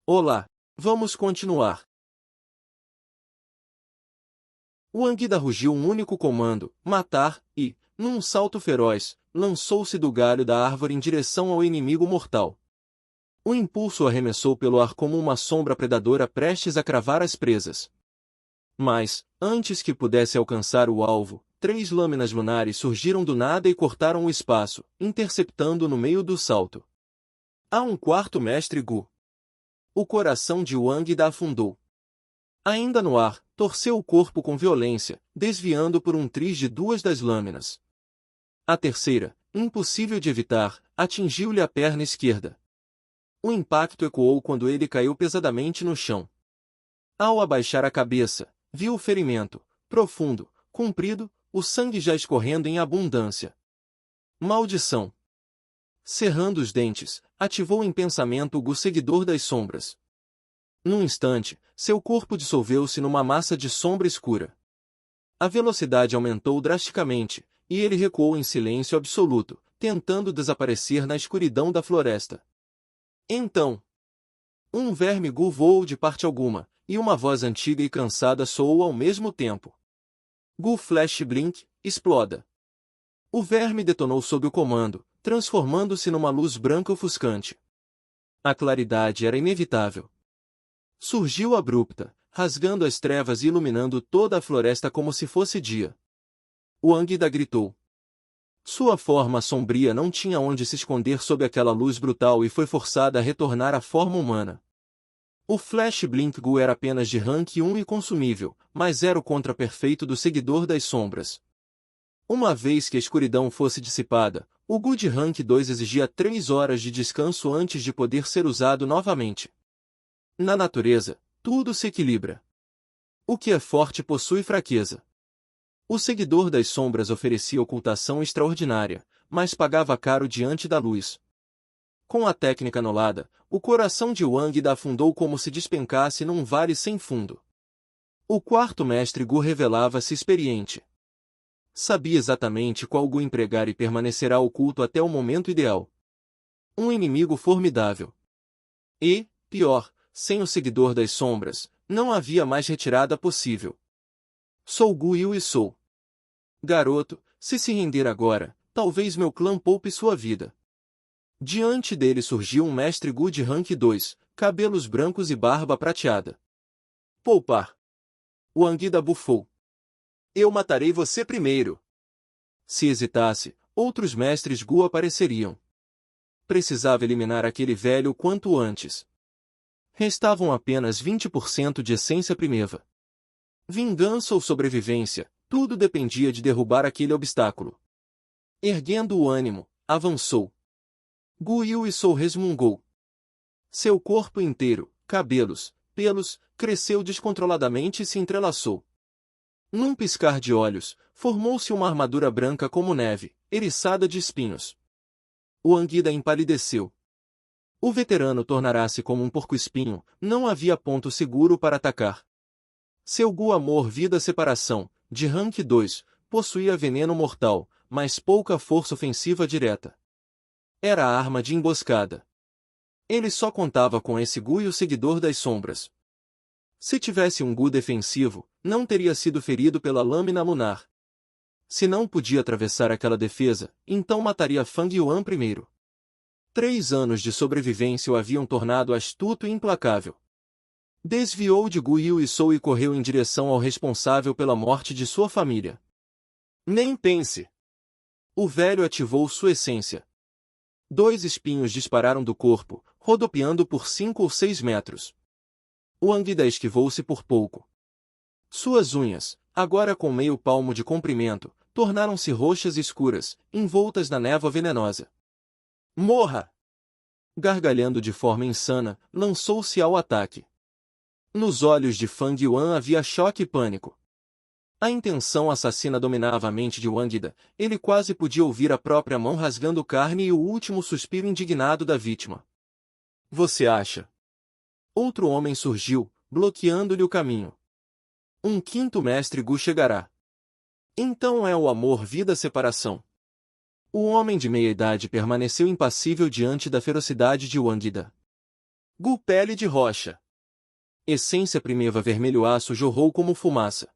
Olá, vamos continuar. O Anguida rugiu um único comando, matar, e, num salto feroz, lançou-se do galho da árvore em direção ao inimigo mortal. O impulso o arremessou pelo ar como uma sombra predadora prestes a cravar as presas. Mas, antes que pudesse alcançar o alvo, 3 lâminas lunares surgiram do nada e cortaram o espaço, interceptando no meio do salto. Há um quarto mestre Gu. O coração de Wang afundou. Ainda no ar, torceu o corpo com violência, desviando por um triz de 2 das lâminas. A terceira, impossível de evitar, atingiu-lhe a perna esquerda. O impacto ecoou quando ele caiu pesadamente no chão. Ao abaixar a cabeça, viu o ferimento, profundo, comprido, o sangue já escorrendo em abundância. Maldição! Cerrando os dentes, ativou em pensamento o Gu seguidor das sombras. Num instante, seu corpo dissolveu-se numa massa de sombra escura. A velocidade aumentou drasticamente, e ele recuou em silêncio absoluto, tentando desaparecer na escuridão da floresta. Então, um verme Gu voou de parte alguma, e uma voz antiga e cansada soou ao mesmo tempo. Gu Flash Blink, exploda. O verme detonou sob o comando, transformando-se numa luz branca ofuscante. A claridade era inevitável. Surgiu abrupta, rasgando as trevas e iluminando toda a floresta como se fosse dia. O Anguida gritou. Sua forma sombria não tinha onde se esconder sob aquela luz brutal e foi forçada a retornar à forma humana. O Flash Blink Gu era apenas de rank 1 e consumível, mas era o contra-perfeito do seguidor das sombras. Uma vez que a escuridão fosse dissipada, o Gu de rank 2 exigia 3 horas de descanso antes de poder ser usado novamente. Na natureza, tudo se equilibra. O que é forte possui fraqueza. O seguidor das sombras oferecia ocultação extraordinária, mas pagava caro diante da luz. Com a técnica anulada, o coração de Wang afundou como se despencasse num vale sem fundo. O quarto mestre Gu revelava-se experiente. Sabia exatamente qual Gu empregar e permanecerá oculto até o momento ideal. Um inimigo formidável. E, pior, sem o seguidor das sombras, não havia mais retirada possível. Sou Gu Yu e sou. Garoto, se render agora, talvez meu clã poupe sua vida. Diante dele surgiu um mestre Gu de rank 2, cabelos brancos e barba prateada. Poupar. O Anguida bufou. Eu matarei você primeiro. Se hesitasse, outros mestres Gu apareceriam. Precisava eliminar aquele velho o quanto antes. Restavam apenas 20% de essência primeva. Vingança ou sobrevivência, tudo dependia de derrubar aquele obstáculo. Erguendo o ânimo, avançou. Gu Yu Sou resmungou. Seu corpo inteiro, cabelos, pelos, cresceu descontroladamente e se entrelaçou. Num piscar de olhos, formou-se uma armadura branca como neve, eriçada de espinhos. O Anguida empalideceu. O veterano tornará-se como um porco-espinho, não havia ponto seguro para atacar. Seu Gu Amor-Vida-Separação, de rank 2, possuía veneno mortal, mas pouca força ofensiva direta. Era a arma de emboscada. Ele só contava com esse Gu e o seguidor das sombras. Se tivesse um Gu defensivo, não teria sido ferido pela lâmina lunar. Se não podia atravessar aquela defesa, então mataria Fang Yuan primeiro. 3 anos de sobrevivência o haviam tornado astuto e implacável. Desviou de Gu Yu Sou e correu em direção ao responsável pela morte de sua família. Nem pense! O velho ativou sua essência. 2 espinhos dispararam do corpo, rodopiando por 5 ou 6 metros. O Anguida esquivou-se por pouco. Suas unhas, agora com meio palmo de comprimento, tornaram-se roxas e escuras, envoltas na névoa venenosa. Morra! Gargalhando de forma insana, lançou-se ao ataque. Nos olhos de Fang Yuan havia choque e pânico. A intenção assassina dominava a mente de Wangida, ele quase podia ouvir a própria mão rasgando carne e o último suspiro indignado da vítima. Você acha? Outro homem surgiu, bloqueando-lhe o caminho. Um quinto mestre Gu chegará. Então é o amor-vida-separação. O homem de meia idade permaneceu impassível diante da ferocidade de Wangida. Gu pele de rocha. Essência primeva vermelho aço jorrou como fumaça.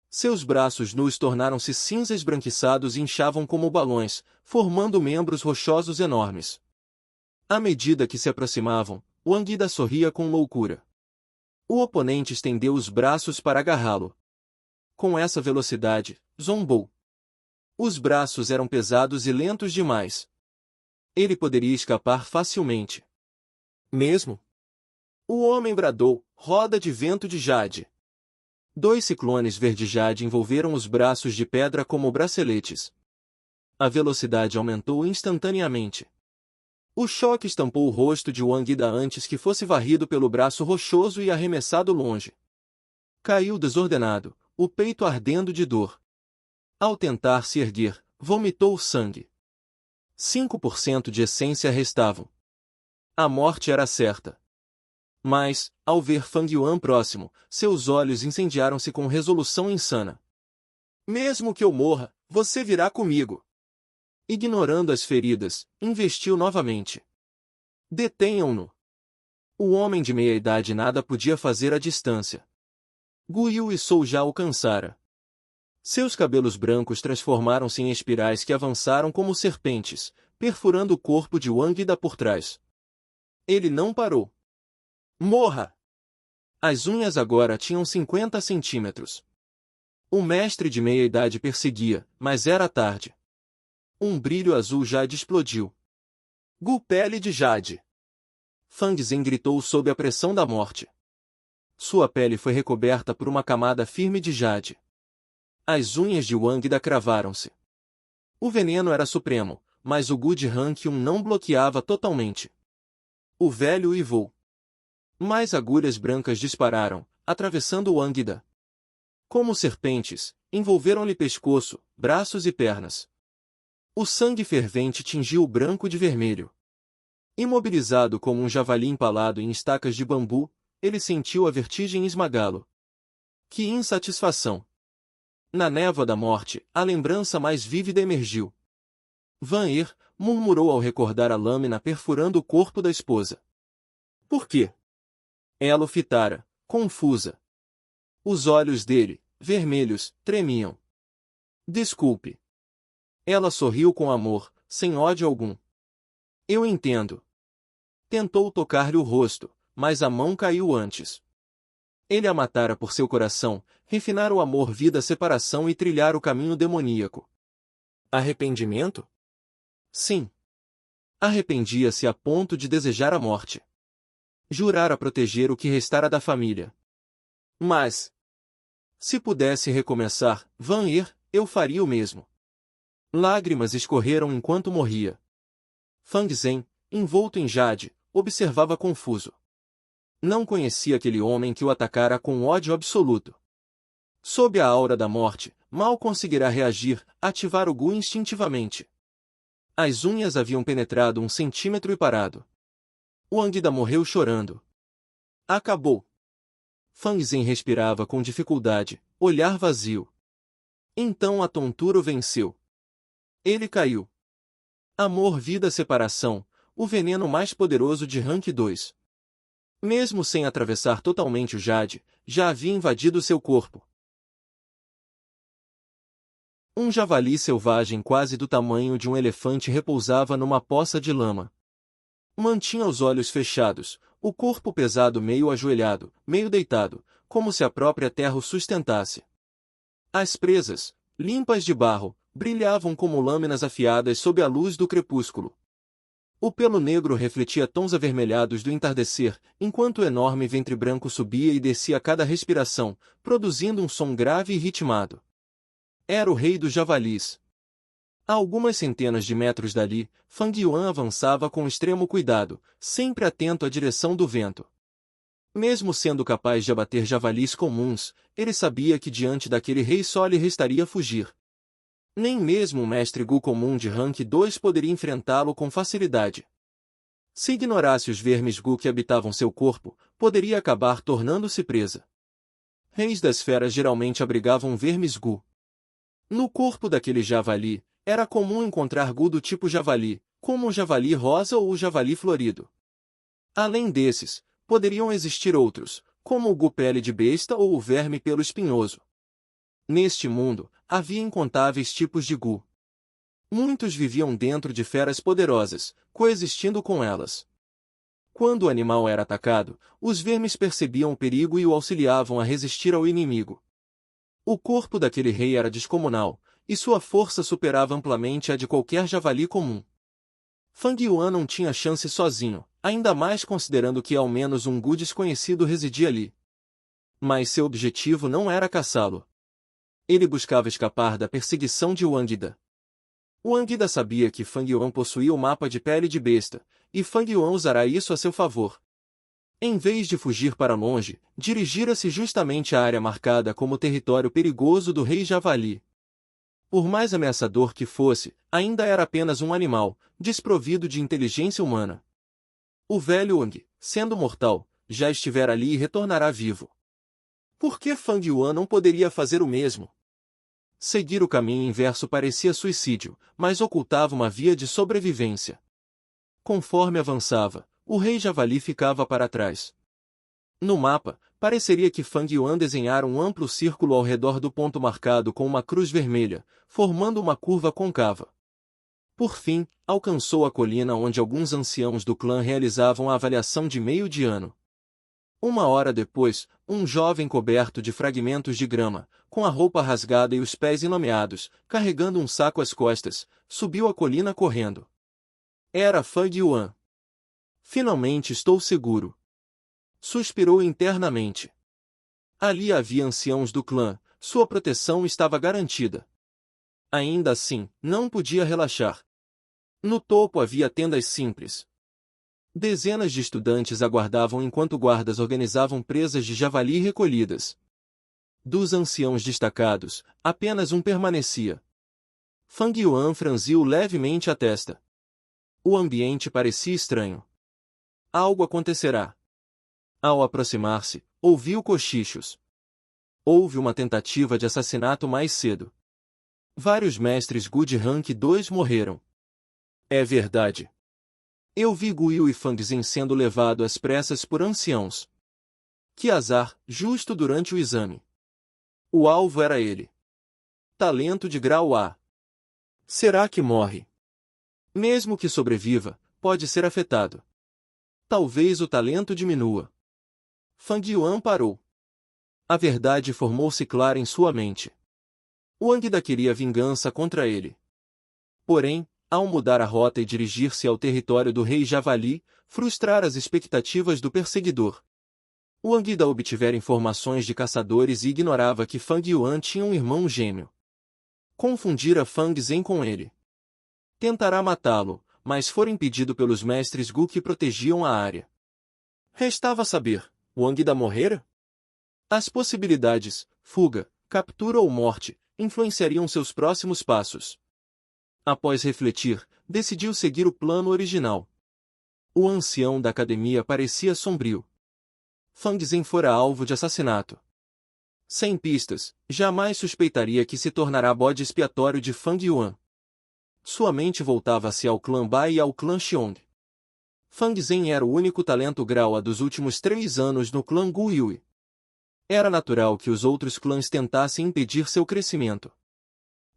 Seus braços nus tornaram-se cinza esbranquiçados e inchavam como balões, formando membros rochosos enormes. À medida que se aproximavam, o Anguida sorria com loucura. O oponente estendeu os braços para agarrá-lo. Com essa velocidade, zombou. Os braços eram pesados e lentos demais. Ele poderia escapar facilmente. Mesmo? O homem bradou, roda de vento de jade. 2 ciclones verde-jade envolveram os braços de pedra como braceletes. A velocidade aumentou instantaneamente. O choque estampou o rosto de Wangida antes que fosse varrido pelo braço rochoso e arremessado longe. Caiu desordenado, o peito ardendo de dor. Ao tentar se erguer, vomitou sangue. 5% de essência restavam. A morte era certa. Mas, ao ver Fang Yuan próximo, seus olhos incendiaram-se com resolução insana. Mesmo que eu morra, você virá comigo. Ignorando as feridas, investiu novamente. Detenham-no. O homem de meia-idade nada podia fazer à distância. Gu Yu e Sou já alcançara. Seus cabelos brancos transformaram-se em espirais que avançaram como serpentes, perfurando o corpo de Wang Yida por trás. Ele não parou. Morra! As unhas agora tinham 50 centímetros. O mestre de meia-idade perseguia, mas era tarde. Um brilho azul jade explodiu. Gu pele de jade! Fang Zhen gritou sob a pressão da morte. Sua pele foi recoberta por uma camada firme de jade. As unhas de Wang Yida cravaram-se. O veneno era supremo, mas o Gu de Han-Kyun não bloqueava totalmente. O velho uivou. Mais agulhas brancas dispararam, atravessando Wang Yida. Como serpentes, envolveram-lhe pescoço, braços e pernas. O sangue fervente tingiu o branco de vermelho. Imobilizado como um javali empalado em estacas de bambu, ele sentiu a vertigem esmagá-lo. Que insatisfação! Na névoa da morte, a lembrança mais vívida emergiu. Van Er murmurou ao recordar a lâmina perfurando o corpo da esposa. Por quê? Ela o fitara, confusa. Os olhos dele, vermelhos, tremiam. Desculpe. Ela sorriu com amor, sem ódio algum. Eu entendo. Tentou tocar-lhe o rosto, mas a mão caiu antes. Ele a matara por seu coração, refinar o amor vida separação e trilhar o caminho demoníaco. Arrependimento? Sim. Arrependia-se a ponto de desejar a morte. Jurara proteger o que restara da família. Mas, se pudesse recomeçar, Van Er, eu faria o mesmo. Lágrimas escorreram enquanto morria. Fang Zhen, envolto em jade, observava confuso. Não conhecia aquele homem que o atacara com ódio absoluto. Sob a aura da morte, mal conseguirá reagir, ativar o Gu instintivamente. As unhas haviam penetrado 1 centímetro e parado. Wang Yida morreu chorando. Acabou. Fang Zhen respirava com dificuldade, olhar vazio. Então a tontura o venceu. Ele caiu. Amor, vida, separação, o veneno mais poderoso de Rank 2. Mesmo sem atravessar totalmente o jade, já havia invadido seu corpo. Um javali selvagem quase do tamanho de um elefante repousava numa poça de lama. Mantinha os olhos fechados, o corpo pesado meio ajoelhado, meio deitado, como se a própria terra o sustentasse. As presas, limpas de barro, brilhavam como lâminas afiadas sob a luz do crepúsculo. O pelo negro refletia tons avermelhados do entardecer, enquanto o enorme ventre branco subia e descia a cada respiração, produzindo um som grave e ritmado. Era o rei dos javalis. A algumas centenas de metros dali, Fang Yuan avançava com extremo cuidado, sempre atento à direção do vento. Mesmo sendo capaz de abater javalis comuns, ele sabia que diante daquele rei só lhe restaria fugir. Nem mesmo o mestre Gu comum de Rank 2 poderia enfrentá-lo com facilidade. Se ignorasse os vermes Gu que habitavam seu corpo, poderia acabar tornando-se presa. Reis das feras geralmente abrigavam vermes Gu. No corpo daquele javali, era comum encontrar Gu do tipo javali, como o javali rosa ou o javali florido. Além desses, poderiam existir outros, como o gu-pele de besta ou o verme pelo espinhoso. Neste mundo, havia incontáveis tipos de gu. Muitos viviam dentro de feras poderosas, coexistindo com elas. Quando o animal era atacado, os vermes percebiam o perigo e o auxiliavam a resistir ao inimigo. O corpo daquele rei era descomunal, e sua força superava amplamente a de qualquer javali comum. Fang Yuan não tinha chance sozinho, ainda mais considerando que ao menos um gu desconhecido residia ali. Mas seu objetivo não era caçá-lo. Ele buscava escapar da perseguição de Wang Da. Wang Da sabia que Fang Yuan possuía o mapa de pele de besta, e Fang Yuan usará isso a seu favor. Em vez de fugir para longe, dirigira-se justamente à área marcada como território perigoso do rei javali. Por mais ameaçador que fosse, ainda era apenas um animal, desprovido de inteligência humana. O velho Wang, sendo mortal, já estivera ali e retornará vivo. Por que Fang Yuan não poderia fazer o mesmo? Seguir o caminho inverso parecia suicídio, mas ocultava uma via de sobrevivência. Conforme avançava, o rei javali ficava para trás. No mapa, pareceria que Fang Yuan desenhara um amplo círculo ao redor do ponto marcado com uma cruz vermelha, formando uma curva côncava. Por fim, alcançou a colina onde alguns anciãos do clã realizavam a avaliação de meio de ano. Uma hora depois, um jovem coberto de fragmentos de grama, com a roupa rasgada e os pés enlameados, carregando um saco às costas, subiu a colina correndo. Era Fang Yuan. Finalmente estou seguro. Suspirou internamente. Ali havia anciãos do clã, sua proteção estava garantida. Ainda assim, não podia relaxar. No topo havia tendas simples. Dezenas de estudantes aguardavam enquanto guardas organizavam presas de javali recolhidas. Dos anciãos destacados, apenas um permanecia. Fang Yuan franziu levemente a testa. O ambiente parecia estranho. Algo acontecerá. Ao aproximar-se, ouviu cochichos. Houve uma tentativa de assassinato mais cedo. Vários mestres Gu de Rank 2 morreram. É verdade. Eu vi Gu Yu e Fang Zhen sendo levado às pressas por anciãos. Que azar, justo durante o exame. O alvo era ele. Talento de grau A. Será que morre? Mesmo que sobreviva, pode ser afetado. Talvez o talento diminua. Fang Yuan parou. A verdade formou-se clara em sua mente. Wang Da queria vingança contra ele. Porém, ao mudar a rota e dirigir-se ao território do rei Javali, frustrar as expectativas do perseguidor. Wang Da obtivera informações de caçadores e ignorava que Fang Yuan tinha um irmão gêmeo. Confundira Fang Zhen com ele. Tentará matá-lo, mas for impedido pelos mestres Gu que protegiam a área. Restava saber, Wang Da morrera? As possibilidades, fuga, captura ou morte, influenciariam seus próximos passos. Após refletir, decidiu seguir o plano original. O ancião da academia parecia sombrio. Fang Zhen fora alvo de assassinato. Sem pistas, jamais suspeitaria que se tornará bode expiatório de Fang Yuan. Sua mente voltava-se ao clã Bai e ao clã Xiong. Fang Zhen era o único talento grau A dos últimos 3 anos no clã Gu Yui. Era natural que os outros clãs tentassem impedir seu crescimento.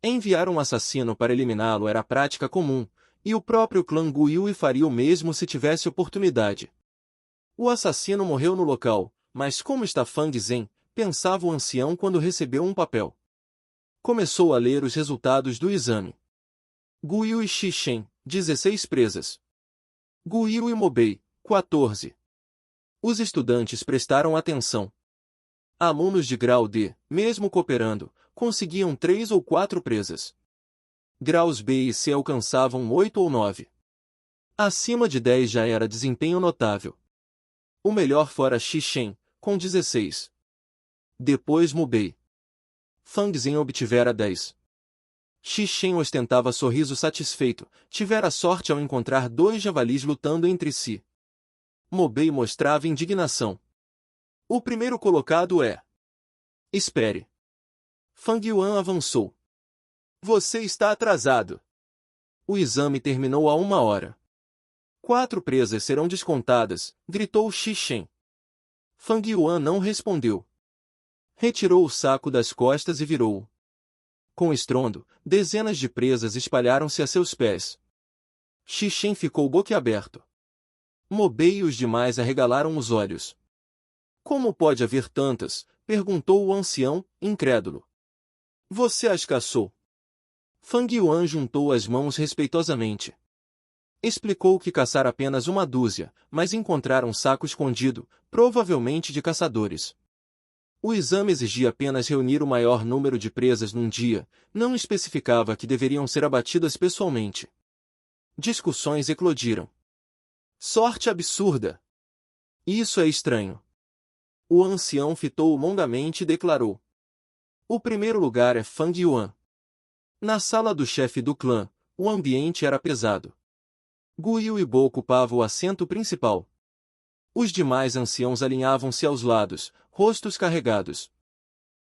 Enviar um assassino para eliminá-lo era prática comum, e o próprio clã Gu Yui faria o mesmo se tivesse oportunidade. O assassino morreu no local, mas como está Fang Zhen, pensava o ancião quando recebeu um papel. Começou a ler os resultados do exame. Gu Yui Xishen, 16 presas. Gu Yui Mobei, 14. Os estudantes prestaram atenção. Alunos de grau D, mesmo cooperando, conseguiam 3 ou 4 presas. Graus B e C alcançavam 8 ou 9. Acima de 10 já era desempenho notável. O melhor fora Xishen, com 16. Depois Mubei. Fang Zhen obtivera 10. Xishen ostentava sorriso satisfeito, tivera sorte ao encontrar 2 javalis lutando entre si. Mobei mostrava indignação. O primeiro colocado é... Espere. Fang Yuan avançou. Você está atrasado. O exame terminou há 1 hora. 4 presas serão descontadas, gritou Xi Shen. Fang Yuan não respondeu. Retirou o saco das costas e virou-o. Com estrondo, dezenas de presas espalharam-se a seus pés. Xi Shen ficou boquiaberto. Mo Bei e os demais arregalaram os olhos. Como pode haver tantas? Perguntou o ancião, incrédulo. Você as caçou? Fang Yuan juntou as mãos respeitosamente. Explicou que caçara apenas uma dúzia, mas encontraram um saco escondido, provavelmente de caçadores. O exame exigia apenas reunir o maior número de presas num dia, não especificava que deveriam ser abatidas pessoalmente. Discussões eclodiram. Sorte absurda! Isso é estranho. O ancião fitou-o longamente e declarou. O primeiro lugar é Fang Yuan. Na sala do chefe do clã, o ambiente era pesado. Gu Yu e Bo ocupavam o assento principal. Os demais anciãos alinhavam-se aos lados, rostos carregados.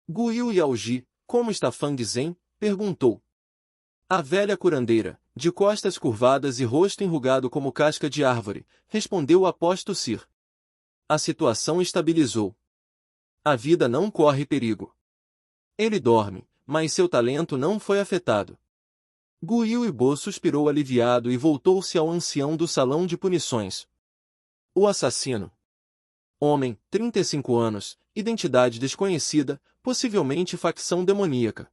Gu Yu e Ji, como está Fang Zhen? Perguntou. A velha curandeira, de costas curvadas e rosto enrugado como casca de árvore, respondeu o aposto Sir. A situação estabilizou. A vida não corre perigo. Ele dorme, mas seu talento não foi afetado. Gu Yu e Bo suspirou aliviado e voltou-se ao ancião do salão de punições. O assassino. Homem, 35 anos, identidade desconhecida, possivelmente facção demoníaca.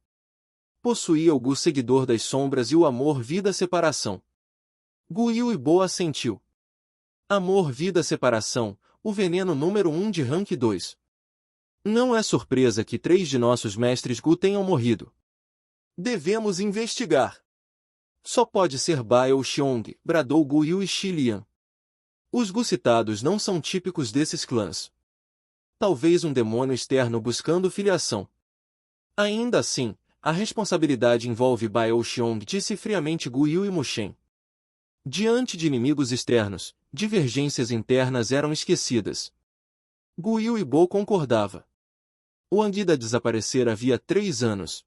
Possuía o Gu seguidor das sombras e o amor-vida-separação. Gu Yu e Bo assentiu. Amor-vida-separação, o veneno número 1 de rank 2. Não é surpresa que 3 de nossos mestres Gu tenham morrido. Devemos investigar. Só pode ser Bai ou Xiong, bradou Gu Yu e Xi Lian. Os Gu citados não são típicos desses clãs. Talvez um demônio externo buscando filiação. Ainda assim, a responsabilidade envolve Bai ou Xiong, disse friamente Gu Yu e Mu Shen. Diante de inimigos externos, divergências internas eram esquecidas. Gu Yu e Bo concordava. O Anguida desaparecera havia 3 anos.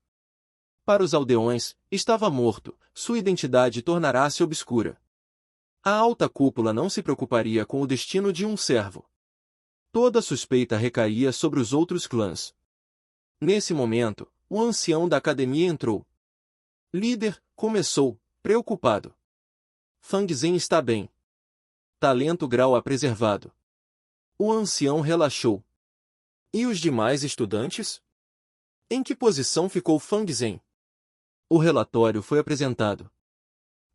Para os aldeões, estava morto, sua identidade tornará-se obscura. A alta cúpula não se preocuparia com o destino de um servo. Toda suspeita recaía sobre os outros clãs. Nesse momento, o ancião da academia entrou. Líder, começou, preocupado. Fang Zhen está bem. Talento grau A preservado. O ancião relaxou. E os demais estudantes? Em que posição ficou Fang Zhen? O relatório foi apresentado.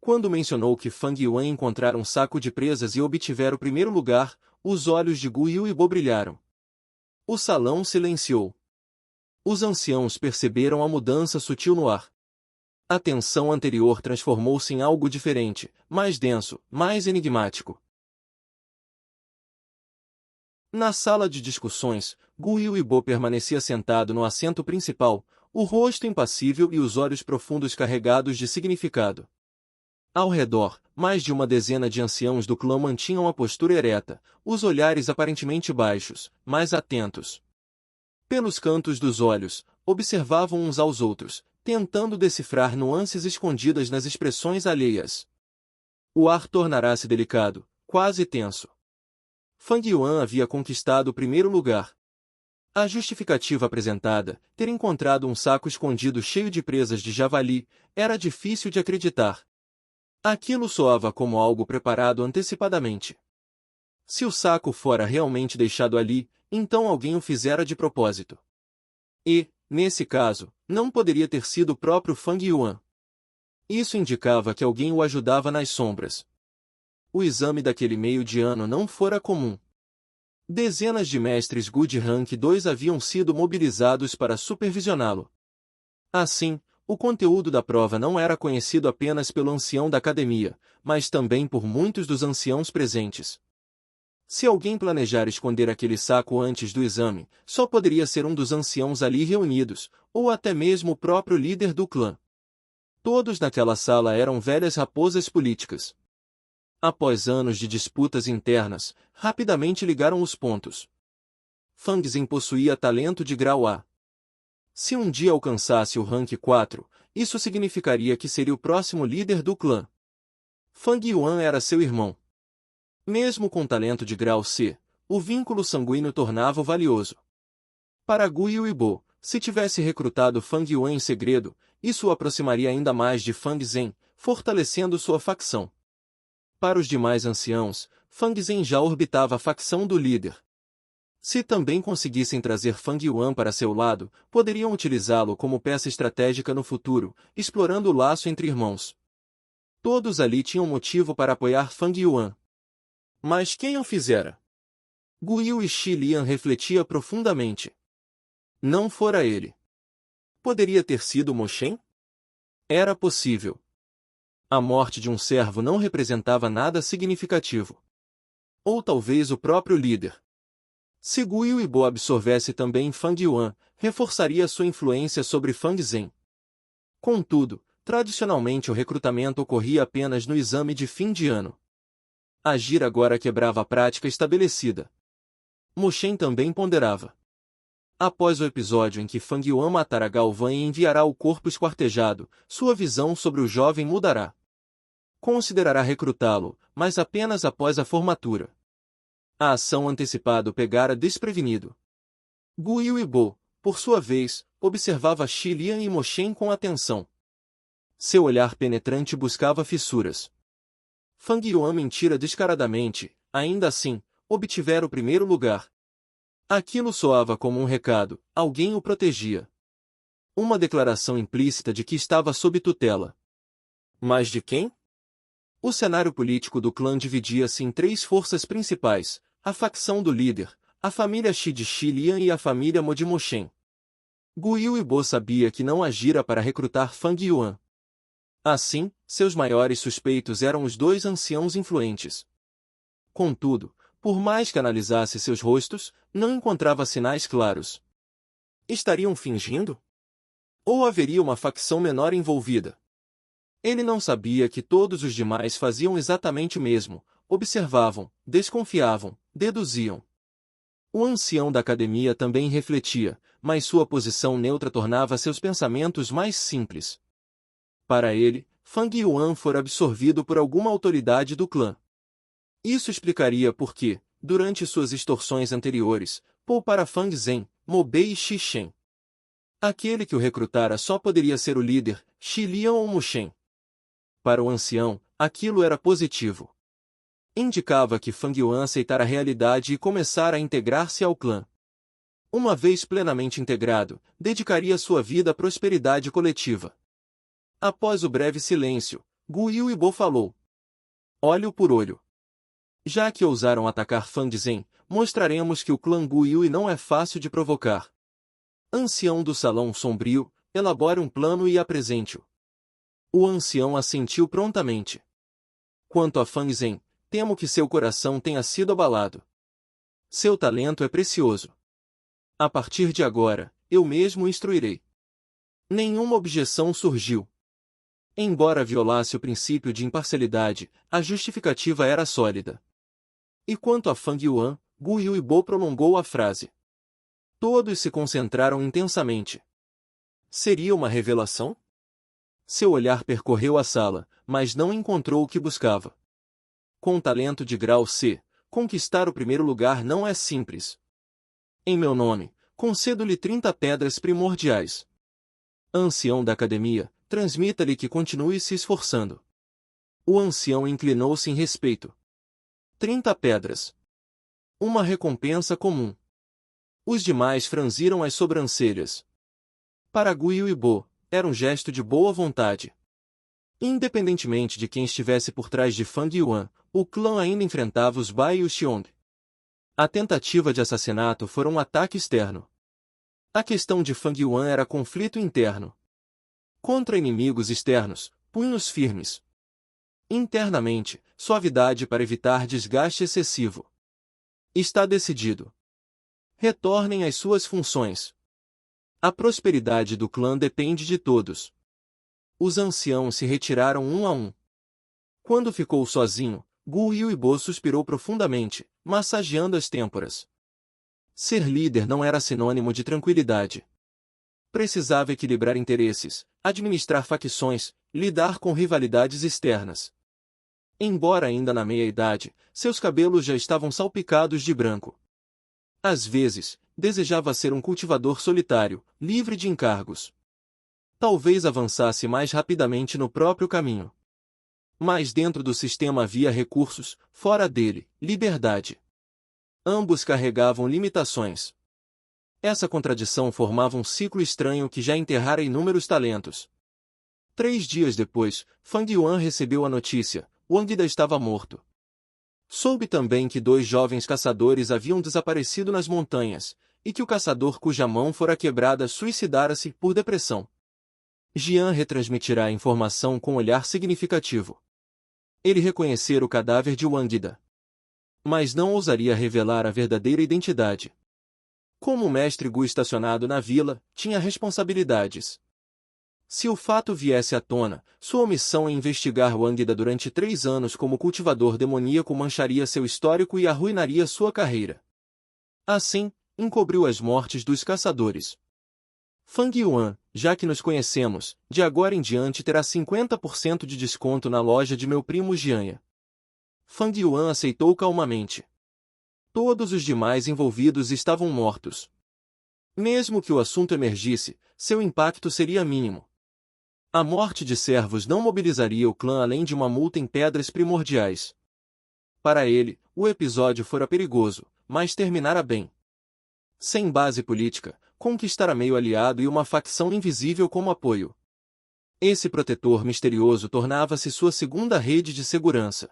Quando mencionou que Fang Yuan encontrara um saco de presas e obtivera o primeiro lugar, os olhos de Gu Yu e Bo brilharam. O salão silenciou. Os anciãos perceberam a mudança sutil no ar. A tensão anterior transformou-se em algo diferente, mais denso, mais enigmático. Na sala de discussões, Gu Yu e Bo permanecia sentado no assento principal, o rosto impassível e os olhos profundos carregados de significado. Ao redor, mais de uma dezena de anciãos do clã mantinham a postura ereta, os olhares aparentemente baixos, mas atentos. Pelos cantos dos olhos, observavam uns aos outros, tentando decifrar nuances escondidas nas expressões alheias. O ar tornará-se delicado, quase tenso. Fang Yuan havia conquistado o primeiro lugar. A justificativa apresentada, ter encontrado um saco escondido cheio de presas de javali, era difícil de acreditar. Aquilo soava como algo preparado antecipadamente. Se o saco fora realmente deixado ali, então alguém o fizera de propósito. E, nesse caso, não poderia ter sido o próprio Fang Yuan. Isso indicava que alguém o ajudava nas sombras. O exame daquele meio de ano não fora comum. Dezenas de mestres Gu de rank 2 haviam sido mobilizados para supervisioná-lo. Assim, o conteúdo da prova não era conhecido apenas pelo ancião da academia, mas também por muitos dos anciãos presentes. Se alguém planejar esconder aquele saco antes do exame, só poderia ser um dos anciãos ali reunidos, ou até mesmo o próprio líder do clã. Todos naquela sala eram velhas raposas políticas. Após anos de disputas internas, rapidamente ligaram os pontos. Fang Zhen possuía talento de grau A. Se um dia alcançasse o rank 4, isso significaria que seria o próximo líder do clã. Fang Yuan era seu irmão. Mesmo com talento de grau C, o vínculo sanguíneo tornava-o valioso. Para Gu Yuibo, se tivesse recrutado Fang Yuan em segredo, isso o aproximaria ainda mais de Fang Zhen, fortalecendo sua facção. Para os demais anciãos, Fang Zhen já orbitava a facção do líder. Se também conseguissem trazer Fang Yuan para seu lado, poderiam utilizá-lo como peça estratégica no futuro, explorando o laço entre irmãos. Todos ali tinham motivo para apoiar Fang Yuan. Mas quem o fizera? Gu Yu e Xi Lian refletia profundamente. Não fora ele. Poderia ter sido Mo Shen? Era possível. A morte de um servo não representava nada significativo. Ou talvez o próprio líder. Se Gu Yuibo absorvesse também Fang Yuan, reforçaria sua influência sobre Fang Zhen. Contudo, tradicionalmente o recrutamento ocorria apenas no exame de fim de ano. Agir agora quebrava a prática estabelecida. Mo Shen também ponderava. Após o episódio em que Fang Yuan matará Gao Van e enviará o corpo esquartejado, sua visão sobre o jovem mudará. Considerará recrutá-lo, mas apenas após a formatura. A ação antecipada o pegara desprevenido. Gu Yuibo, por sua vez, observava Xi Lian e Mo Shen com atenção. Seu olhar penetrante buscava fissuras. Fang Yuan mentira descaradamente, ainda assim, obtivera o primeiro lugar. Aquilo soava como um recado, alguém o protegia. Uma declaração implícita de que estava sob tutela. Mas de quem? O cenário político do clã dividia-se em três forças principais: a facção do líder, a família Xi de Xi Lian e a família Mo de Mo Shen. Gu Yuibo sabia que não agira para recrutar Fang Yuan. Assim, seus maiores suspeitos eram os dois anciãos influentes. Contudo, por mais que analisasse seus rostos, não encontrava sinais claros. Estariam fingindo? Ou haveria uma facção menor envolvida? Ele não sabia que todos os demais faziam exatamente o mesmo, observavam, desconfiavam, deduziam. O ancião da academia também refletia, mas sua posição neutra tornava seus pensamentos mais simples. Para ele, Fang Yuan fora absorvido por alguma autoridade do clã. Isso explicaria por que, durante suas extorsões anteriores, poupara Fang Zhen, Mo Bei e Xi Shen. Aquele que o recrutara só poderia ser o líder, Xi Lian ou Mo Shen. Para o ancião, aquilo era positivo. Indicava que Fang Yuan aceitara a realidade e começara a integrar-se ao clã. Uma vez plenamente integrado, dedicaria sua vida à prosperidade coletiva. Após o breve silêncio, Gu Yuibo falou. Olho por olho. Já que ousaram atacar Fang Zhen, mostraremos que o clã Gu Yui não é fácil de provocar. Ancião do Salão Sombrio, elabore um plano e apresente-o. O ancião assentiu prontamente. Quanto a Fang Zhen, temo que seu coração tenha sido abalado. Seu talento é precioso. A partir de agora, eu mesmo o instruirei. Nenhuma objeção surgiu. Embora violasse o princípio de imparcialidade, a justificativa era sólida. E quanto a Fang Yuan, Gu Yuibo prolongou a frase. Todos se concentraram intensamente. Seria uma revelação? Seu olhar percorreu a sala, mas não encontrou o que buscava. Com talento de grau C, conquistar o primeiro lugar não é simples. Em meu nome, concedo-lhe 30 pedras primordiais. Ancião da academia, transmita-lhe que continue se esforçando. O ancião inclinou-se em respeito. 30 pedras. Uma recompensa comum. Os demais franziram as sobrancelhas. Para Gu Yuibo, era um gesto de boa vontade. Independentemente de quem estivesse por trás de Fang Yuan, o clã ainda enfrentava os Bai e os Xiong. A tentativa de assassinato foi um ataque externo. A questão de Fang Yuan era conflito interno. Contra inimigos externos, punhos firmes. Internamente, suavidade para evitar desgaste excessivo. Está decidido. Retornem às suas funções. A prosperidade do clã depende de todos. Os anciãos se retiraram um a um. Quando ficou sozinho, Gu Yuibo suspirou profundamente, massageando as têmporas. Ser líder não era sinônimo de tranquilidade. Precisava equilibrar interesses, administrar facções, lidar com rivalidades externas. Embora ainda na meia-idade, seus cabelos já estavam salpicados de branco. Às vezes, desejava ser um cultivador solitário, livre de encargos. Talvez avançasse mais rapidamente no próprio caminho. Mas dentro do sistema havia recursos, fora dele, liberdade. Ambos carregavam limitações. Essa contradição formava um ciclo estranho que já enterrara inúmeros talentos. 3 dias depois, Fang Yuan recebeu a notícia: Wangda estava morto. Soube também que 2 jovens caçadores haviam desaparecido nas montanhas, e que o caçador cuja mão fora quebrada suicidara-se por depressão. Jian retransmitirá a informação com olhar significativo. Ele reconhecera o cadáver de Wangda, mas não ousaria revelar a verdadeira identidade. Como o mestre Gu estacionado na vila, tinha responsabilidades. Se o fato viesse à tona, sua omissão em investigar Wangda durante 3 anos como cultivador demoníaco mancharia seu histórico e arruinaria sua carreira. Assim, encobriu as mortes dos caçadores. Fang Yuan, já que nos conhecemos, de agora em diante terá 50% de desconto na loja de meu primo Jianya. Fang Yuan aceitou calmamente. Todos os demais envolvidos estavam mortos. Mesmo que o assunto emergisse, seu impacto seria mínimo. A morte de servos não mobilizaria o clã além de uma multa em pedras primordiais. Para ele, o episódio fora perigoso, mas terminara bem. Sem base política, conquistara meio aliado e uma facção invisível como apoio. Esse protetor misterioso tornava-se sua segunda rede de segurança.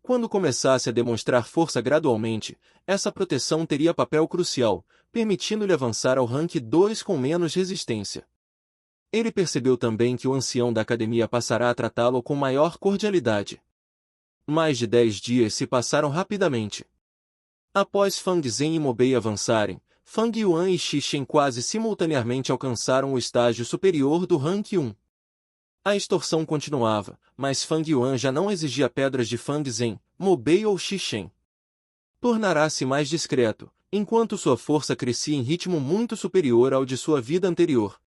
Quando começasse a demonstrar força gradualmente, essa proteção teria papel crucial, permitindo-lhe avançar ao rank 2 com menos resistência. Ele percebeu também que o ancião da academia passará a tratá-lo com maior cordialidade. Mais de 10 dias se passaram rapidamente. Após Fang Zhen e Mo Bei avançarem, Fang Yuan e Xi Shen quase simultaneamente alcançaram o estágio superior do rank 1. A extorsão continuava, mas Fang Yuan já não exigia pedras de Fang Zhen, Mo Bei ou Xi Shen. Tornará-se mais discreto, enquanto sua força crescia em ritmo muito superior ao de sua vida anterior.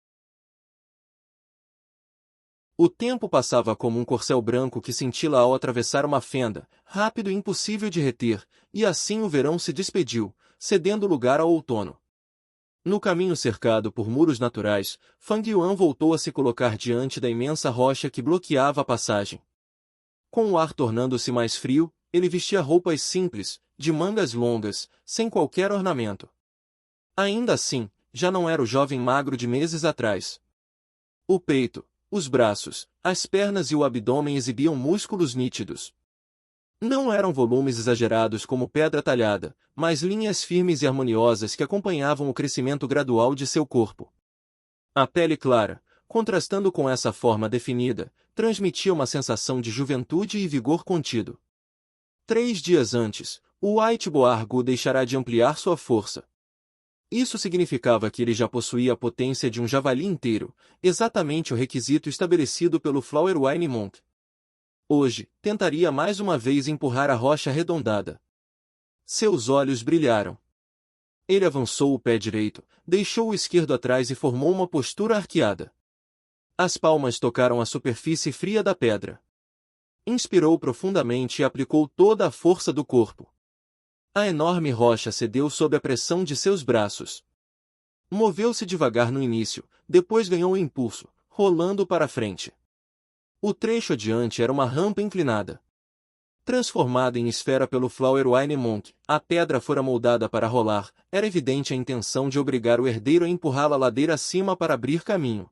O tempo passava como um corcel branco que cintila ao atravessar uma fenda, rápido e impossível de reter, e assim o verão se despediu, cedendo lugar ao outono. No caminho cercado por muros naturais, Fang Yuan voltou a se colocar diante da imensa rocha que bloqueava a passagem. Com o ar tornando-se mais frio, ele vestia roupas simples, de mangas longas, sem qualquer ornamento. Ainda assim, já não era o jovem magro de meses atrás. O peito, os braços, as pernas e o abdômen exibiam músculos nítidos. Não eram volumes exagerados como pedra talhada, mas linhas firmes e harmoniosas que acompanhavam o crescimento gradual de seu corpo. A pele clara, contrastando com essa forma definida, transmitia uma sensação de juventude e vigor contido. 3 dias antes, o White Boar Gu deixará de ampliar sua força. Isso significava que ele já possuía a potência de um javali inteiro, exatamente o requisito estabelecido pelo Flower Wine Monk. Hoje, tentaria mais uma vez empurrar a rocha arredondada. Seus olhos brilharam. Ele avançou o pé direito, deixou o esquerdo atrás e formou uma postura arqueada. As palmas tocaram a superfície fria da pedra. Inspirou profundamente e aplicou toda a força do corpo. A enorme rocha cedeu sob a pressão de seus braços. Moveu-se devagar no início, depois ganhou impulso, rolando para frente. O trecho adiante era uma rampa inclinada. Transformada em esfera pelo Flower Wine Monk, a pedra fora moldada para rolar, era evidente a intenção de obrigar o herdeiro a empurrá-la ladeira acima para abrir caminho.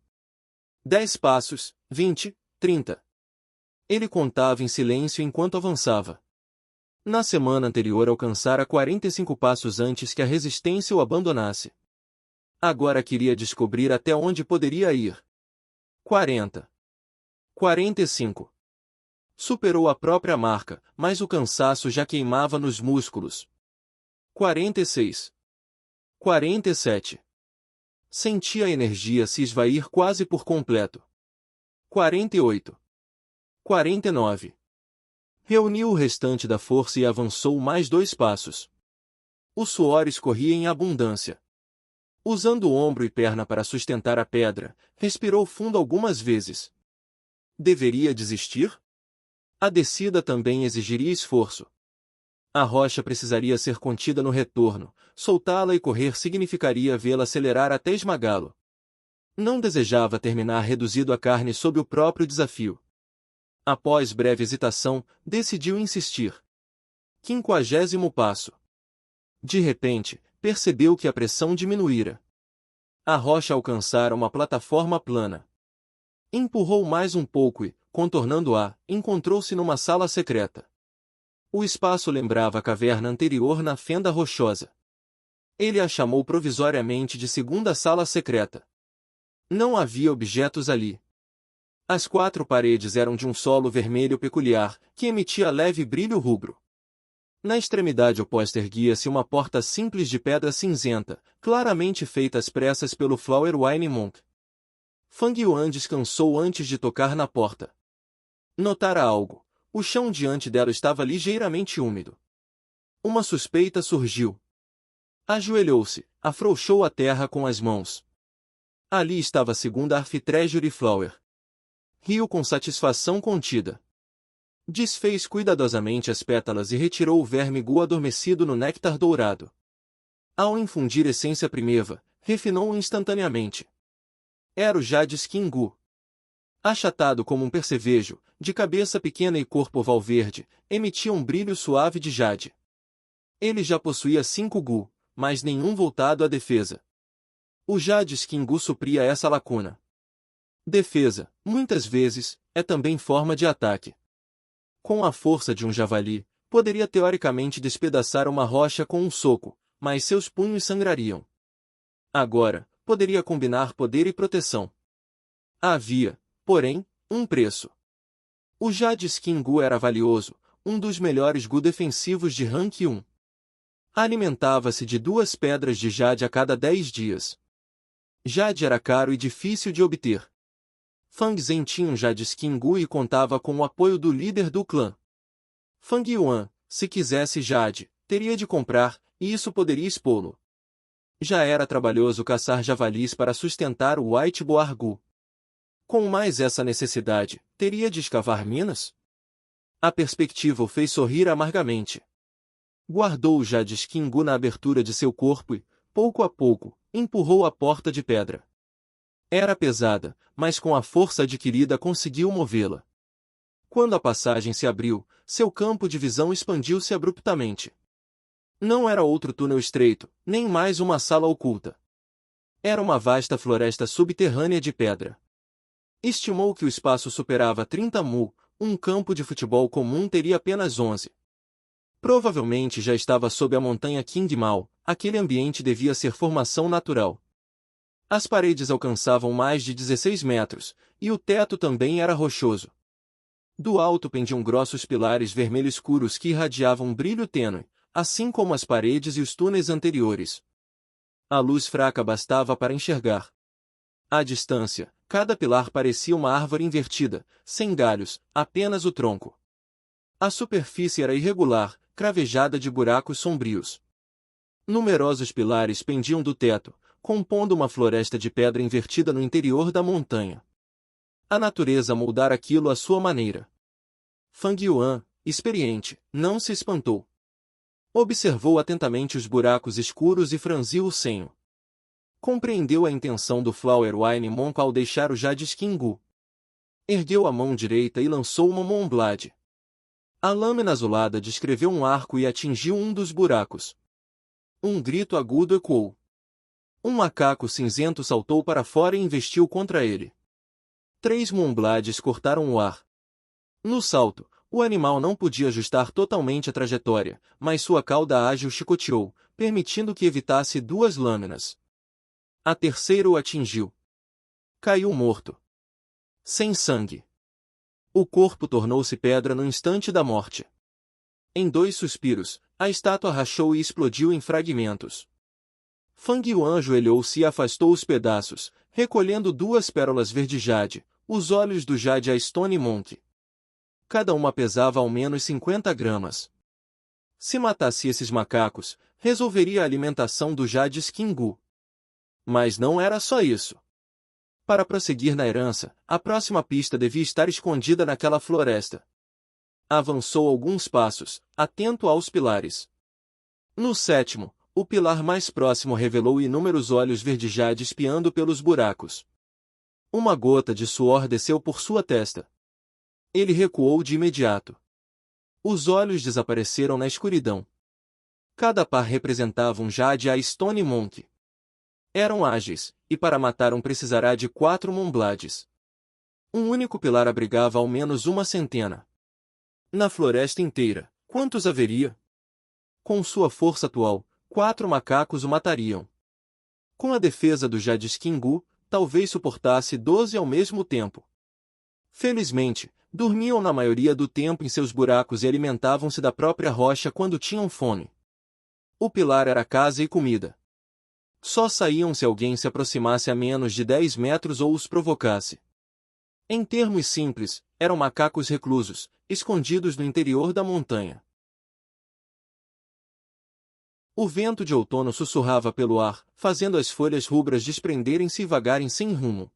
10 passos, 20, 30. Ele contava em silêncio enquanto avançava. Na semana anterior alcançara 45 passos antes que a resistência o abandonasse. Agora queria descobrir até onde poderia ir. 40. 45. Superou a própria marca, mas o cansaço já queimava nos músculos. 46. 47. Sentia a energia se esvair quase por completo. 48. 49. Reuniu o restante da força e avançou mais 2 passos. O suor escorria em abundância. Usando o ombro e perna para sustentar a pedra, respirou fundo algumas vezes. Deveria desistir? A descida também exigiria esforço. A rocha precisaria ser contida no retorno, soltá-la e correr significaria vê-la acelerar até esmagá-lo. Não desejava terminar reduzido à carne sob o próprio desafio. Após breve hesitação, decidiu insistir. 50º passo. De repente, percebeu que a pressão diminuíra. A rocha alcançara uma plataforma plana. Empurrou mais um pouco e, contornando-a, encontrou-se numa sala secreta. O espaço lembrava a caverna anterior na fenda rochosa. Ele a chamou provisoriamente de segunda sala secreta. Não havia objetos ali. As 4 paredes eram de um solo vermelho peculiar, que emitia leve brilho rubro. Na extremidade oposta erguia-se uma porta simples de pedra cinzenta, claramente feita às pressas pelo Flower Wine Monk. Fang Yuan descansou antes de tocar na porta. Notara algo. O chão diante dela estava ligeiramente úmido. Uma suspeita surgiu. Ajoelhou-se, afrouxou a terra com as mãos. Ali estava a segunda Arfitreasury Flower. Riu com satisfação contida. Desfez cuidadosamente as pétalas e retirou o verme gu adormecido no néctar dourado. Ao infundir essência primeva, refinou-o instantaneamente. Era o Jade Skin Gu. Achatado como um percevejo, de cabeça pequena e corpo oval verde, emitia um brilho suave de jade. Ele já possuía 5 Gu, mas nenhum voltado à defesa. O Jade Skin Gu supria essa lacuna. Defesa, muitas vezes, é também forma de ataque. Com a força de um javali, poderia teoricamente despedaçar uma rocha com um soco, mas seus punhos sangrariam. Agora, poderia combinar poder e proteção. Havia, porém, um preço. O Jade Skin Gu era valioso, um dos melhores Gu defensivos de Rank 1. Alimentava-se de 2 pedras de Jade a cada 10 dias. Jade era caro e difícil de obter. Fang Zhen tinha um Jade Skin Gu e contava com o apoio do líder do clã. Fang Yuan, se quisesse Jade, teria de comprar, e isso poderia expô-lo. Já era trabalhoso caçar javalis para sustentar o White Boar Gu. Com mais essa necessidade, teria de escavar minas? A perspectiva o fez sorrir amargamente. Guardou o Jade Skin Gu na abertura de seu corpo e, pouco a pouco, empurrou a porta de pedra. Era pesada, mas com a força adquirida conseguiu movê-la. Quando a passagem se abriu, seu campo de visão expandiu-se abruptamente. Não era outro túnel estreito, nem mais uma sala oculta. Era uma vasta floresta subterrânea de pedra. Estimou que o espaço superava 30 mu, um campo de futebol comum teria apenas 11. Provavelmente já estava sob a montanha King Mao, aquele ambiente devia ser formação natural. As paredes alcançavam mais de 16 metros, e o teto também era rochoso. Do alto pendiam grossos pilares vermelho escuros que irradiavam um brilho tênue, assim como as paredes e os túneis anteriores. A luz fraca bastava para enxergar. À distância, cada pilar parecia uma árvore invertida, sem galhos, apenas o tronco. A superfície era irregular, cravejada de buracos sombrios. Numerosos pilares pendiam do teto, compondo uma floresta de pedra invertida no interior da montanha. A natureza moldara aquilo à sua maneira. Fang Yuan, experiente, não se espantou. Observou atentamente os buracos escuros e franziu o senho. Compreendeu a intenção do Flower Wine Monk ao deixar o Jade Skin Gu. Ergueu a mão direita e lançou uma Moonblade. A lâmina azulada descreveu um arco e atingiu um dos buracos. Um grito agudo ecoou. Um macaco cinzento saltou para fora e investiu contra ele. 3 Moonblades cortaram o ar. No salto, o animal não podia ajustar totalmente a trajetória, mas sua cauda ágil chicoteou, permitindo que evitasse 2 lâminas. A terceira o atingiu. Caiu morto. Sem sangue. O corpo tornou-se pedra no instante da morte. Em 2 suspiros, a estátua rachou e explodiu em fragmentos. Fang Yuan ajoelhou-se e afastou os pedaços, recolhendo 2 pérolas verde-jade, os olhos do Jade a Stone Monk. Cada uma pesava ao menos 50 gramas. Se matasse esses macacos, resolveria a alimentação do Jade Skin Gu. Mas não era só isso. Para prosseguir na herança, a próxima pista devia estar escondida naquela floresta. Avançou alguns passos, atento aos pilares. No sétimo, o pilar mais próximo revelou inúmeros olhos verdejade espiando pelos buracos. Uma gota de suor desceu por sua testa. Ele recuou de imediato. Os olhos desapareceram na escuridão. Cada par representava um Jade a Stone Monk. Eram ágeis, e para matar um precisará de 4 Moonblades. Um único pilar abrigava ao menos uma centena. Na floresta inteira, quantos haveria? Com sua força atual, 4 macacos o matariam. Com a defesa do Jade Kingu, talvez suportasse 12 ao mesmo tempo. Felizmente, dormiam na maioria do tempo em seus buracos e alimentavam-se da própria rocha quando tinham fome. O pilar era casa e comida. Só saíam se alguém se aproximasse a menos de 10 metros ou os provocasse. Em termos simples, eram macacos reclusos, escondidos no interior da montanha. O vento de outono sussurrava pelo ar, fazendo as folhas rubras desprenderem-se e vagarem sem rumo.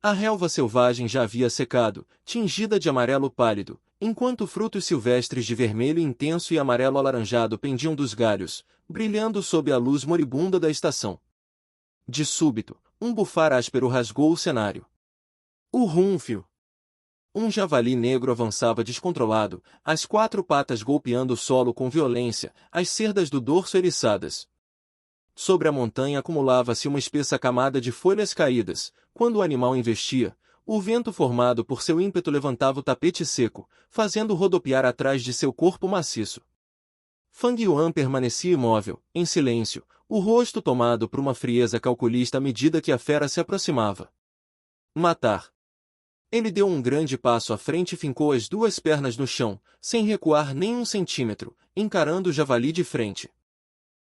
A relva selvagem já havia secado, tingida de amarelo pálido, enquanto frutos silvestres de vermelho intenso e amarelo alaranjado pendiam dos galhos, brilhando sob a luz moribunda da estação. De súbito, um bufar áspero rasgou o cenário. O rúnfio! Um javali negro avançava descontrolado, as 4 patas golpeando o solo com violência, as cerdas do dorso eriçadas. Sobre a montanha acumulava-se uma espessa camada de folhas caídas. Quando o animal investia, o vento formado por seu ímpeto levantava o tapete seco, fazendo rodopiar atrás de seu corpo maciço. Fang Yuan permanecia imóvel, em silêncio, o rosto tomado por uma frieza calculista à medida que a fera se aproximava. Matar. Ele deu um grande passo à frente e fincou as 2 pernas no chão, sem recuar nem 1 centímetro, encarando o javali de frente.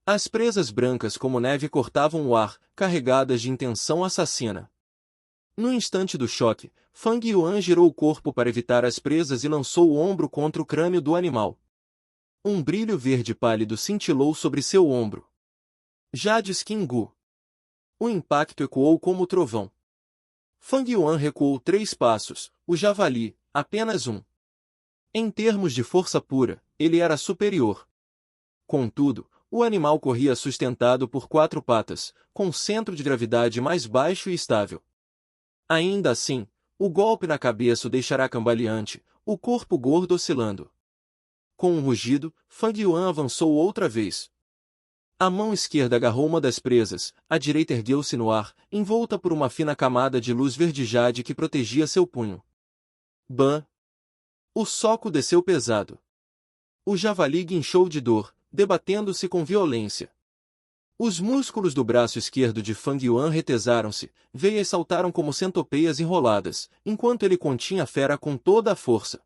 As presas brancas como neve cortavam o ar, carregadas de intenção assassina. No instante do choque, Fang Yuan girou o corpo para evitar as presas e lançou o ombro contra o crânio do animal. Um brilho verde pálido cintilou sobre seu ombro. Jade Kingu. O impacto ecoou como trovão. Fang Yuan recuou 3 passos, o javali, apenas 1. Em termos de força pura, ele era superior. Contudo, o animal corria sustentado por 4 patas, com centro de gravidade mais baixo e estável. Ainda assim, o golpe na cabeça o deixará cambaleante, o corpo gordo oscilando. Com um rugido, Fang Yuan avançou outra vez. A mão esquerda agarrou uma das presas, a direita ergueu-se no ar, envolta por uma fina camada de luz verdejade que protegia seu punho. Bam! O soco desceu pesado. O javali guinchou de dor, debatendo-se com violência. Os músculos do braço esquerdo de Fang Yuan retesaram-se, veias saltaram como centopeias enroladas, enquanto ele continha a fera com toda a força.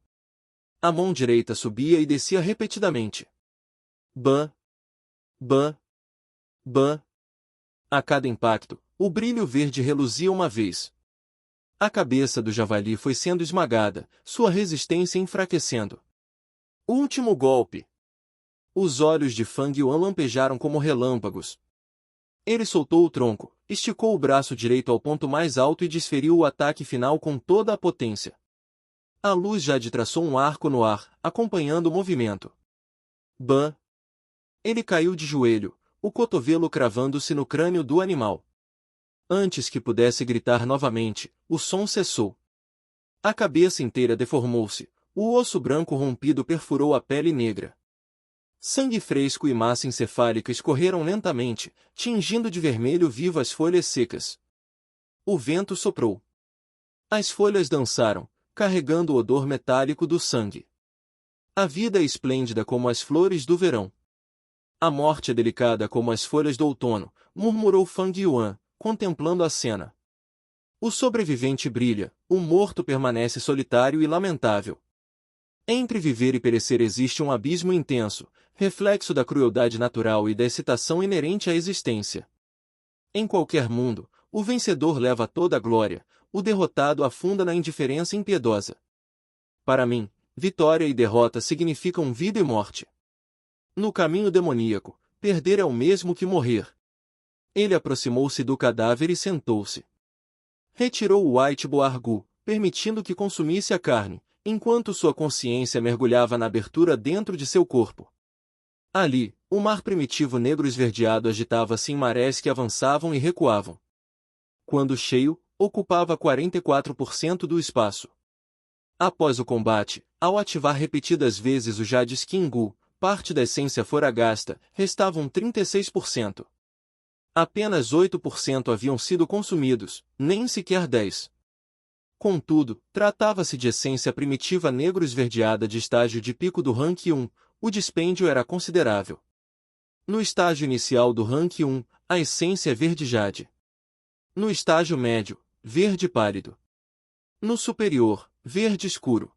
A mão direita subia e descia repetidamente. Bam! Bam! Bam! A cada impacto, o brilho verde reluzia uma vez. A cabeça do javali foi sendo esmagada, sua resistência enfraquecendo. Último golpe! Os olhos de Fang Yuan lampejaram como relâmpagos. Ele soltou o tronco, esticou o braço direito ao ponto mais alto e desferiu o ataque final com toda a potência. A luz Jade traçou um arco no ar, acompanhando o movimento. Bam! Ele caiu de joelho, o cotovelo cravando-se no crânio do animal. Antes que pudesse gritar novamente, o som cessou. A cabeça inteira deformou-se, o osso branco rompido perfurou a pele negra. Sangue fresco e massa encefálica escorreram lentamente, tingindo de vermelho vivo as folhas secas. O vento soprou. As folhas dançaram, carregando o odor metálico do sangue. A vida é esplêndida como as flores do verão. A morte é delicada como as folhas do outono, murmurou Fang Yuan, contemplando a cena. O sobrevivente brilha, o morto permanece solitário e lamentável. Entre viver e perecer existe um abismo intenso, reflexo da crueldade natural e da excitação inerente à existência. Em qualquer mundo, o vencedor leva toda a glória, o derrotado afunda na indiferença impiedosa. Para mim, vitória e derrota significam vida e morte. No caminho demoníaco, perder é o mesmo que morrer. Ele aproximou-se do cadáver e sentou-se. Retirou o White Boargu, permitindo que consumisse a carne, enquanto sua consciência mergulhava na abertura dentro de seu corpo. Ali, o mar primitivo negro esverdeado agitava-se em marés que avançavam e recuavam. Quando cheio, ocupava 44% do espaço. Após o combate, ao ativar repetidas vezes o Jade Kingu, parte da essência fora gasta, restavam 36%. Apenas 8% haviam sido consumidos, nem sequer 10%. Contudo, tratava-se de essência primitiva negro esverdeada de estágio de pico do Rank 1, o dispêndio era considerável. No estágio inicial do Rank 1, a essência é verde jade. No estágio médio, verde pálido. No superior, verde escuro.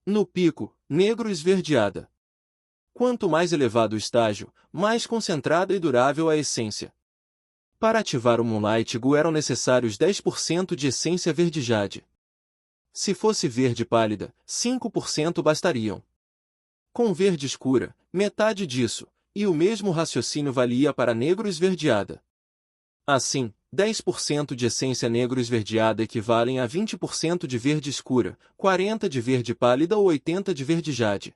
No pico, negro esverdeada. Quanto mais elevado o estágio, mais concentrada e durável a essência. Para ativar o Moonlight Gu eram necessários 10% de essência verde jade. Se fosse verde pálida, 5% bastariam. Com verde escura, metade disso, e o mesmo raciocínio valia para negro esverdeada. Assim, 10% de essência negro esverdeada equivalem a 20% de verde escura, 40% de verde pálida ou 80% de verde jade.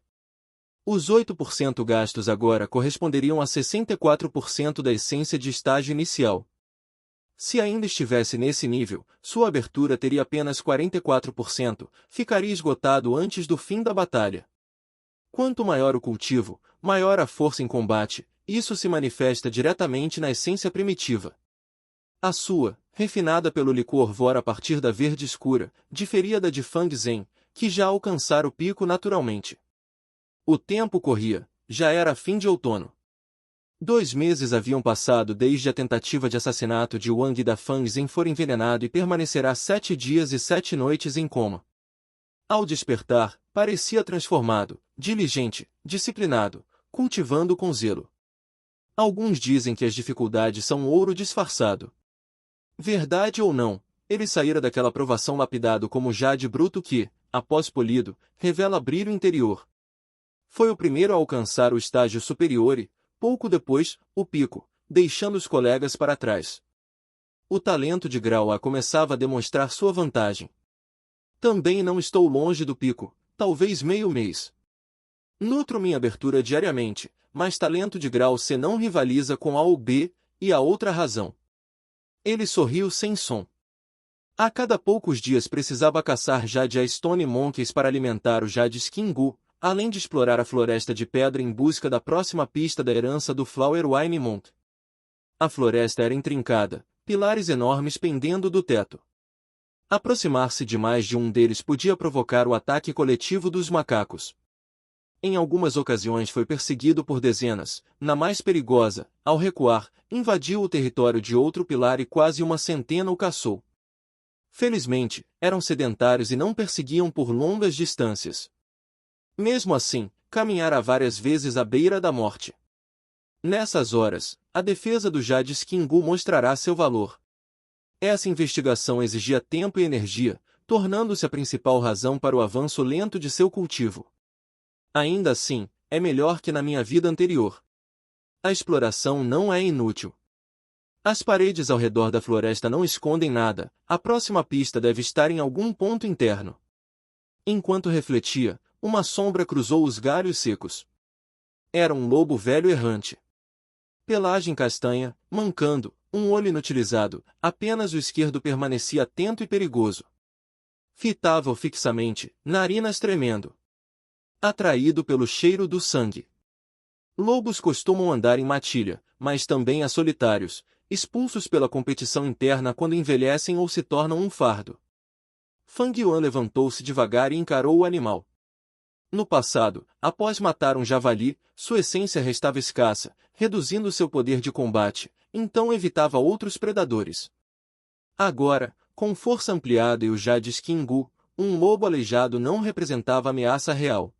Os 8% gastos agora corresponderiam a 64% da essência de estágio inicial. Se ainda estivesse nesse nível, sua abertura teria apenas 44%, ficaria esgotado antes do fim da batalha. Quanto maior o cultivo, maior a força em combate, isso se manifesta diretamente na essência primitiva. A sua, refinada pelo licor Vora a partir da verde escura, diferia da de Fang Zhen, que já alcançara o pico naturalmente. O tempo corria, já era fim de outono. 2 meses haviam passado desde a tentativa de assassinato de Wang da Fang Zhen for envenenado e permanecerá 7 dias e 7 noites em coma. Ao despertar, parecia transformado, diligente, disciplinado, cultivando com zelo. Alguns dizem que as dificuldades são ouro disfarçado. Verdade ou não, ele saíra daquela provação lapidado como jade bruto que, após polido, revela brilho interior. Foi o primeiro a alcançar o estágio superior e, pouco depois, o pico, deixando os colegas para trás. O talento de grau A começava a demonstrar sua vantagem. Também não estou longe do pico, talvez meio mês. Nutro minha abertura diariamente, mas talento de grau C não rivaliza com A ou B, e a outra razão. Ele sorriu sem som. A cada poucos dias precisava caçar Jade a Stone Monkeys para alimentar o Jade Kingu, além de explorar a floresta de pedra em busca da próxima pista da herança do Flower Wine Monk. A floresta era intrincada, pilares enormes pendendo do teto. Aproximar-se de mais de um deles podia provocar o ataque coletivo dos macacos. Em algumas ocasiões foi perseguido por dezenas, na mais perigosa, ao recuar, invadiu o território de outro pilar e quase uma centena o caçou. Felizmente, eram sedentários e não perseguiam por longas distâncias. Mesmo assim, caminhara várias vezes à beira da morte. Nessas horas, a defesa do Jade Kingu mostrará seu valor. Essa investigação exigia tempo e energia, tornando-se a principal razão para o avanço lento de seu cultivo. Ainda assim, é melhor que na minha vida anterior. A exploração não é inútil. As paredes ao redor da floresta não escondem nada, a próxima pista deve estar em algum ponto interno. Enquanto refletia, uma sombra cruzou os galhos secos. Era um lobo velho errante. Pelagem castanha, mancando, um olho inutilizado, apenas o esquerdo permanecia atento e perigoso. Fitava-o fixamente, narinas tremendo. Atraído pelo cheiro do sangue. Lobos costumam andar em matilha, mas também há solitários, expulsos pela competição interna quando envelhecem ou se tornam um fardo. Fang Yuan levantou-se devagar e encarou o animal. No passado, após matar um javali, sua essência restava escassa, reduzindo seu poder de combate, então evitava outros predadores. Agora, com força ampliada e o Jade Kingu, um lobo aleijado não representava ameaça real.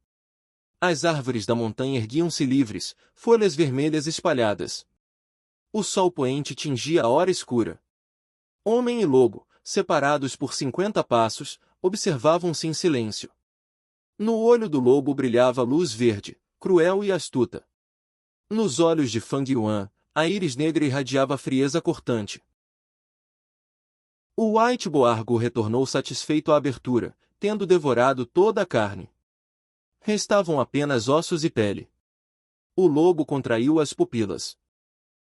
As árvores da montanha erguiam-se livres, folhas vermelhas espalhadas. O sol poente tingia a hora escura. Homem e lobo, separados por 50 passos, observavam-se em silêncio. No olho do lobo brilhava luz verde, cruel e astuta. Nos olhos de Fang Yuan, a íris negra irradiava frieza cortante. O White Boargo retornou satisfeito à abertura, tendo devorado toda a carne. Restavam apenas ossos e pele. O lobo contraiu as pupilas.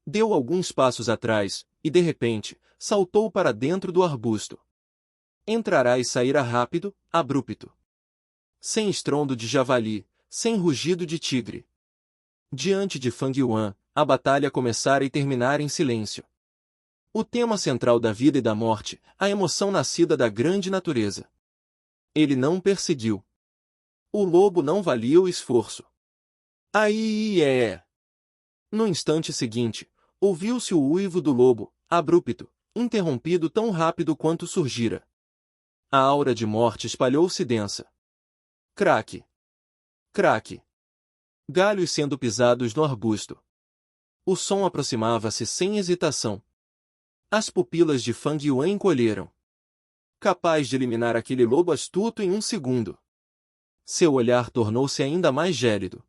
Deu alguns passos atrás, e de repente, saltou para dentro do arbusto. Entrará e sairá rápido, abrupto. Sem estrondo de javali, sem rugido de tigre. Diante de Fang Yuan, a batalha começara e terminara em silêncio. O tema central da vida e da morte, a emoção nascida da grande natureza. Ele não perseguiu. O lobo não valia o esforço. Aí é. No instante seguinte, ouviu-se o uivo do lobo, abrupto, interrompido tão rápido quanto surgira. A aura de morte espalhou-se densa. Craque! Craque! Galhos sendo pisados no arbusto. O som aproximava-se sem hesitação. As pupilas de Fang Yuan encolheram. Capaz de eliminar aquele lobo astuto em um segundo. Seu olhar tornou-se ainda mais gélido.